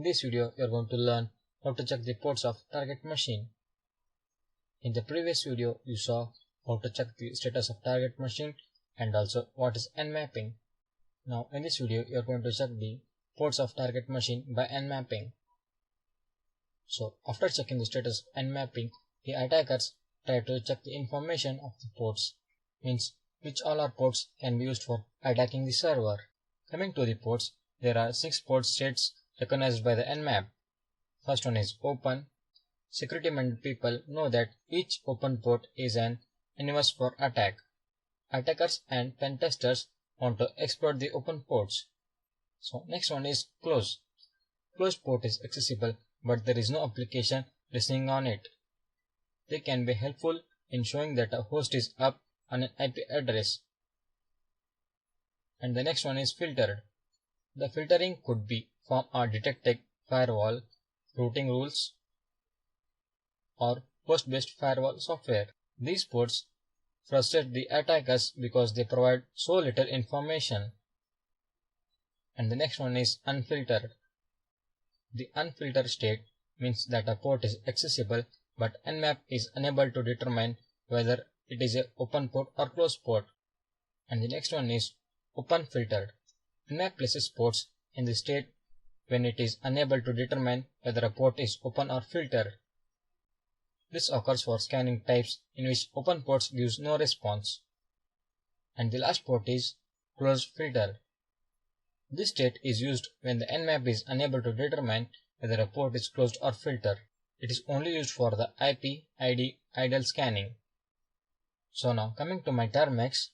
In this video, you are going to learn how to check the ports of target machine. In the previous video, you saw how to check the status of target machine and also what is nmapping. Now in this video, you are going to check the ports of target machine by nmapping. So after checking the status of nmapping, the attackers try to check the information of the ports, means which all our ports can be used for attacking the server. Coming to the ports, there are 6 port states recognized by the nmap. First one is open. Security-minded people know that each open port is an universe for attack. Attackers and pen testers want to exploit the open ports. So next one is close. Closed port is accessible, but there is no application listening on it. They can be helpful in showing that a host is up on an IP address. And the next one is filtered. The filtering could be from a detected firewall, routing rules, or host-based firewall software. These ports frustrate the attackers because they provide so little information. And the next one is unfiltered. The unfiltered state means that a port is accessible, but nmap is unable to determine whether it is an open port or closed port. And the next one is open filtered. Nmap places ports in the state when it is unable to determine whether a port is open or filtered. This occurs for scanning types in which open ports gives no response. And the last port is closed filtered. This state is used when the nmap is unable to determine whether a port is closed or filtered. It is only used for the IP ID idle scanning. So now coming to my termex,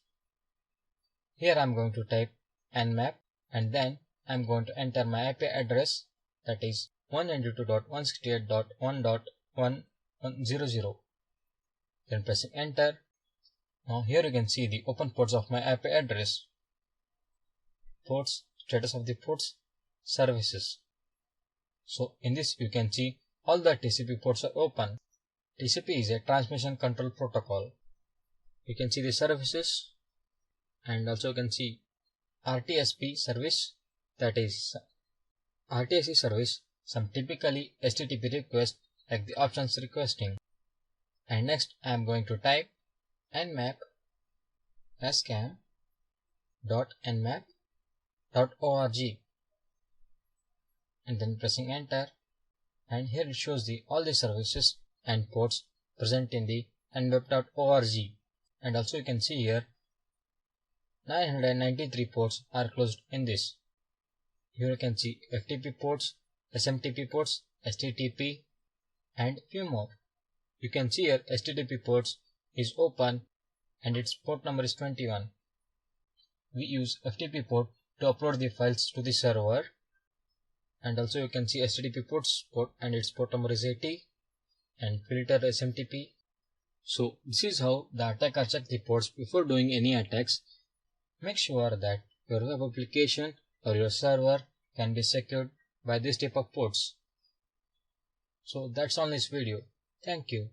here I am going to type nmap and then I am going to enter my IP address, that is 192.168.1.100. Then pressing enter. Now here you can see the open ports of my IP address. Ports, status of the ports, services. So in this you can see all the TCP ports are open. TCP is a transmission control protocol. You can see the services and also you can see RTSP service, that is RTSP service, some typically HTTP request like the options requesting. And next I am going to type nmap scam.nmap.org and then pressing enter, and here it shows all the services and ports present in the nmap.org. And also you can see here 993 ports are closed in this. Here you can see FTP ports, SMTP ports, HTTP and few more. You can see here HTTP ports is open and its port number is 21. We use FTP port to upload the files to the server. And also you can see HTTP ports port and its port number is 80 and filter SMTP. So this is how the attacker checks the ports before doing any attacks. Make sure that your web application or your server can be secured by this type of ports. So that's all in this video. Thank you.